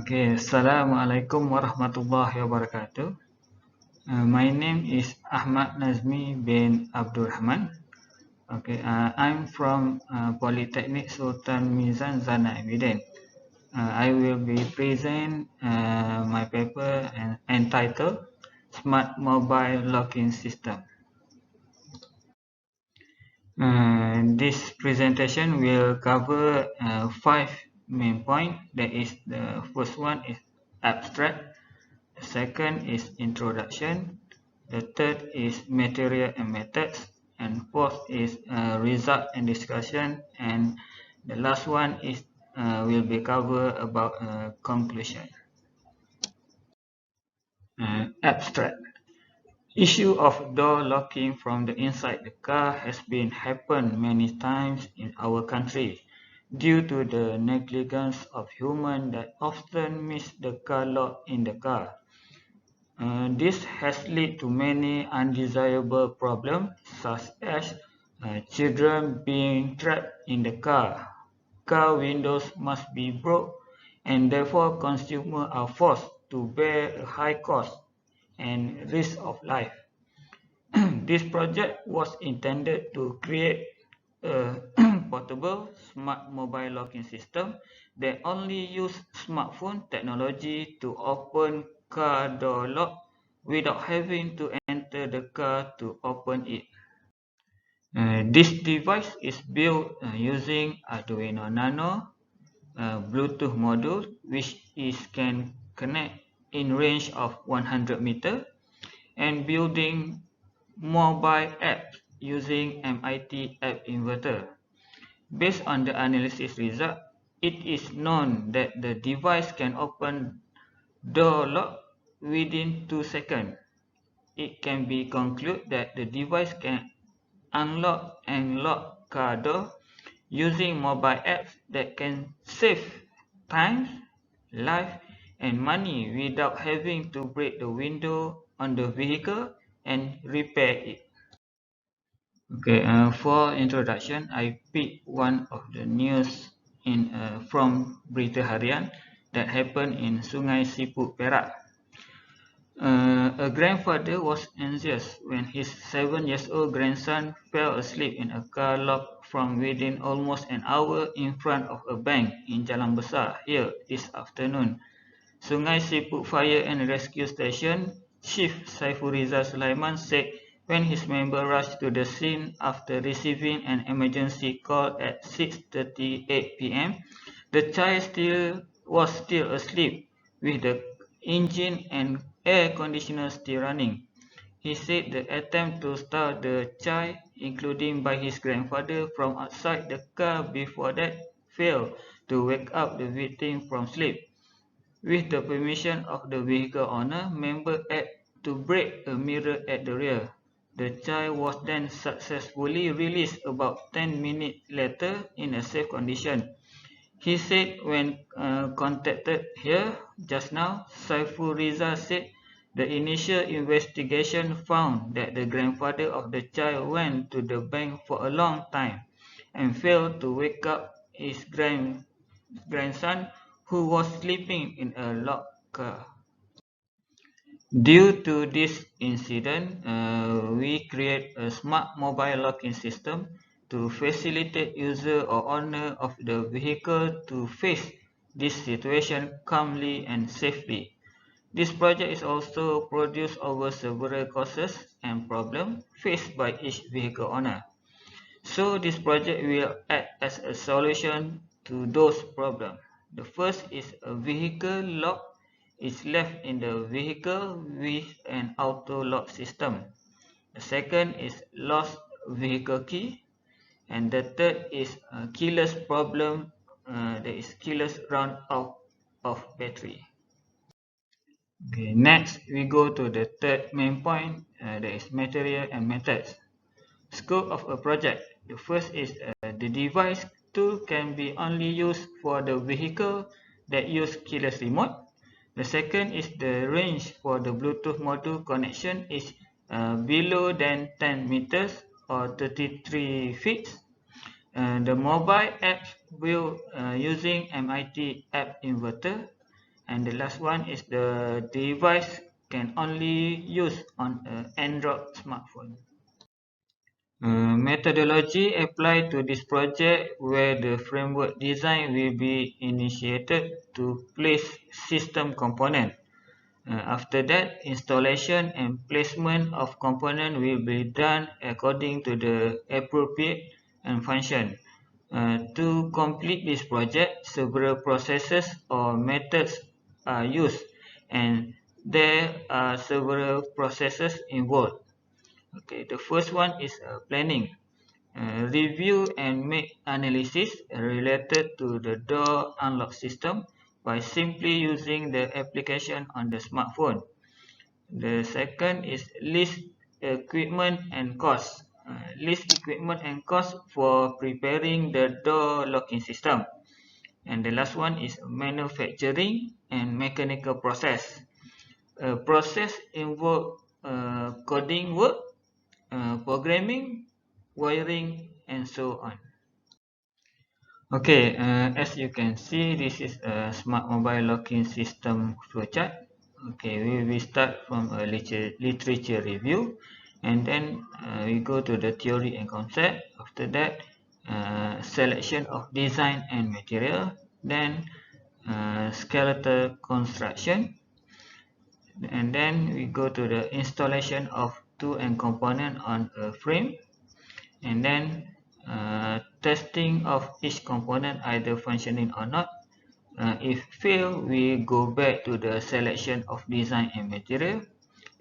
Okay, Assalamualaikum warahmatullahi wabarakatuh. My name is Ahmad Nazmi bin Abdul Rahman. Okay, I'm from Polytechnic Sultan Mizan Zana Evident. I will be present my paper entitled Smart Mobile Locking System. This presentation will cover 5 main points. That is, the first one is abstract. The second is introduction. The third is material and methods. And fourth is result and discussion. And the last one is will be covered about conclusion. Abstract. Issue of door locking from the inside the car has been happened many times in our country due to the negligence of humans that often miss the car lock in the car. This has led to many undesirable problems such as children being trapped in the car windows must be broke, and therefore consumers are forced to bear a high cost and risk of life. This project was intended to create a portable smart mobile locking system that only uses smartphone technology to open car door lock without having to enter the car to open it. This device is built using Arduino Nano Bluetooth module, which can connect in range of 100 meters, and building mobile apps using MIT app inverter. Based on the analysis result, it is known that the device can open door lock within 2 seconds. It can be concluded that the device can unlock and lock car door using mobile apps that can save time, life, and money without having to break the window on the vehicle and repair it. Okay, for introduction, I picked one of the news from Berita Harian that happened in Sungai Siput, Perak. A grandfather was anxious when his 7-year-old grandson fell asleep in a car locked from within almost an hour in front of a bank in Jalan Besar here this afternoon. Sungai Siput Fire and Rescue Station Chief Saifuriza Sulaiman said when his member rushed to the scene after receiving an emergency call at 6:38 p.m., the child was still asleep with the engine and air conditioner still running. He said the attempt to start the child, including by his grandfather from outside the car before that, failed to wake up the victim from sleep. With the permission of the vehicle owner, member had to break a mirror at the rear. The child was then successfully released about 10 minutes later in a safe condition. He said when contacted here just now, Saiful Riza said the initial investigation found that the grandfather of the child went to the bank for a long time and failed to wake up his grandson who was sleeping in a locked car. Due to this incident, we create a smart mobile locking system to facilitate user or owner of the vehicle to face this situation calmly and safely. This project is also produced over several causes and problems faced by each vehicle owner. So this project will act as a solution to those problems. The first is a vehicle lock is left in the vehicle with an auto lock system. The second is lost vehicle key, and the third is a keyless problem, that is keyless run out of battery. Okay, next we go to the third main point, that is material and methods. Scope of a project. The first is the device tool can be only used for the vehicle that use keyless remote. The second is the range for the Bluetooth module connection is below than 10 meters or 33 feet. The mobile app will using MIT app inverter, And the last one is the device can only use on an Android smartphone. Methodology applied to this project where the framework design will be initiated to place system component. After that, installation and placement of component will be done according to the appropriate function. To complete this project, several processes or methods are used, and there are several processes involved. Okay, the first one is planning. Review and make analysis related to the door unlock system by simply using the application on the smartphone. The second is list equipment and cost. List equipment and cost for preparing the door locking system. And the last one is manufacturing and mechanical process. Process involve coding work, programming, wiring, and so on. Okay, as you can see, this is a smart mobile locking system flowchart. Okay, we will start from a literature review, and then we go to the theory and concept. After that, selection of design and material, then skeletal construction, and then we go to the installation of tool and component on a frame, and then testing of each component either functioning or not. If fail, we go back to the selection of design and material,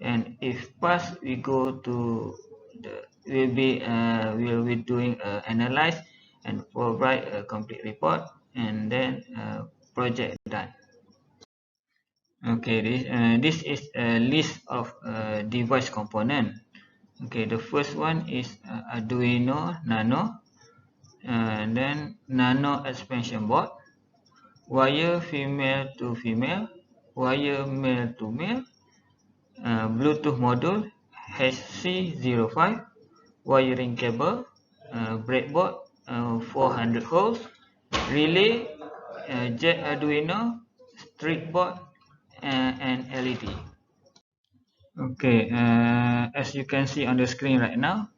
and if pass, we go to the we'll be doing analyze and provide a complete report, and then project done. Okay, this is a list of device component. Okay, the first one is Arduino Nano, and then Nano expansion board, wire female to female, wire male to male, Bluetooth module HC05, wiring cable, breadboard 400 holes, relay, jet Arduino, street board, and LED. Okay, as you can see on the screen right now,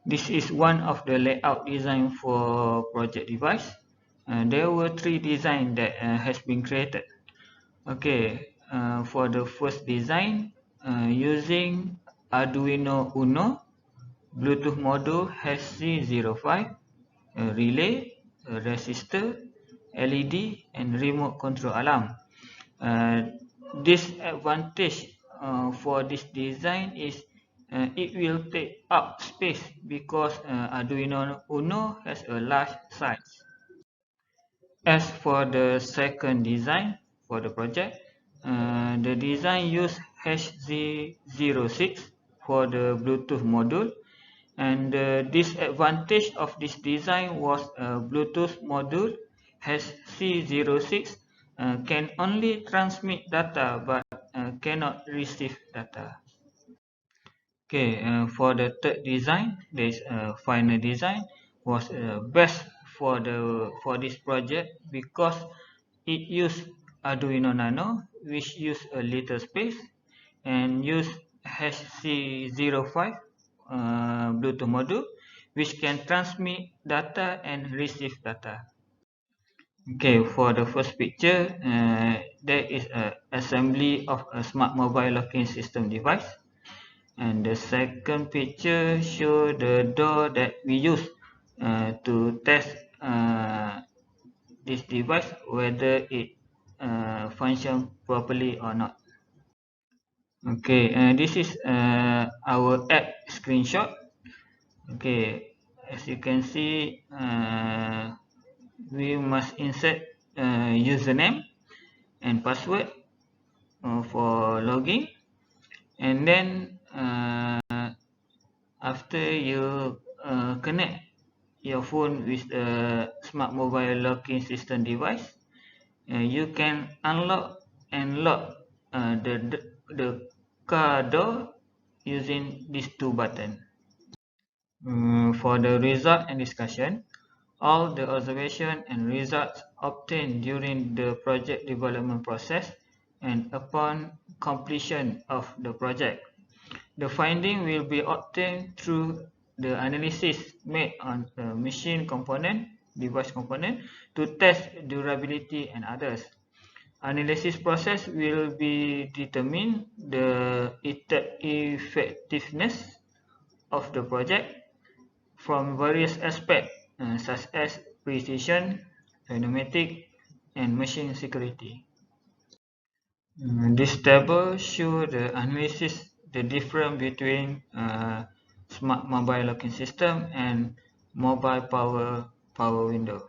this is one of the layout design for project device. There were three designs that has been created. Okay, for the first design, using Arduino Uno, Bluetooth module HC05, a relay, a resistor, LED, and remote control alarm. Disadvantage for this design is it will take up space because Arduino Uno has a large size. As for the second design for the project, the design used HZ06 for the Bluetooth module, and the disadvantage of this design was Bluetooth module HC06 can only transmit data but cannot receive data. Okay, for the third design, this final design was best for this project because it used Arduino Nano, which used a little space, and used HC05 Bluetooth module, which can transmit data and receive data. Okay, for the first picture, there is an assembly of a smart mobile locking system device. And the second picture shows the door that we use to test this device whether it functions properly or not. Okay, this is our app screenshot. Okay, as you can see, we must insert username and password for logging, and then after you connect your phone with a smart mobile locking system device, you can unlock and lock the car door using these two buttons. For the result and discussion, all the observations and results obtained during the project development process and upon completion of the project. The finding will be obtained through the analysis made on a machine component, device component, to test durability and others. Analysis process will be determine the effectiveness of the project from various aspects such as precision, pneumatic, and machine security. This table shows the analysis the difference between smart mobile locking system and mobile power window.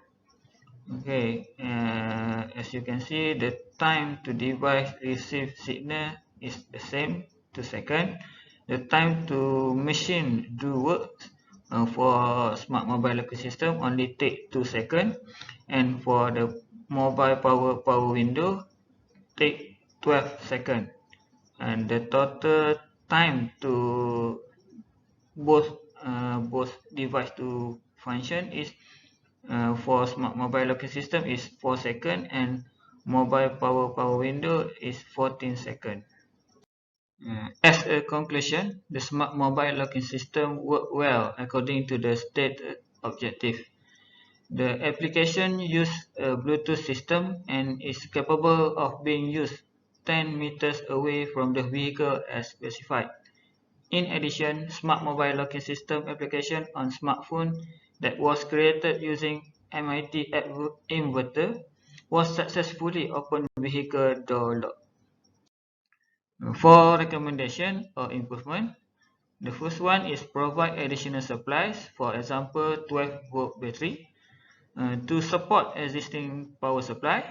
Okay, as you can see, the time to device receive signal is the same, 2 seconds. The time to machine do work for smart mobile locking system only take 2 seconds, and for the mobile power window take 12 seconds. And the total time to both device to function is for smart mobile locking system is 4 seconds, and mobile power window is 14 seconds. As a conclusion, the smart mobile locking system works well according to the stated objective. The application uses a Bluetooth system and is capable of being used 10 meters away from the vehicle as specified. In addition, smart mobile locking system application on smartphone that was created using MIT inverter was successfully open vehicle door lock. For recommendation or improvement, the first one is provide additional supplies, for example 12-volt battery, to support existing power supply.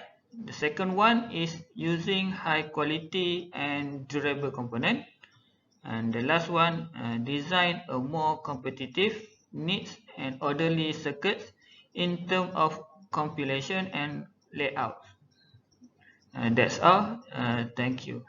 The second one is using high quality and durable component. And the last one, design a more competitive, neat and orderly circuits in terms of compilation and layout. That's all. Thank you.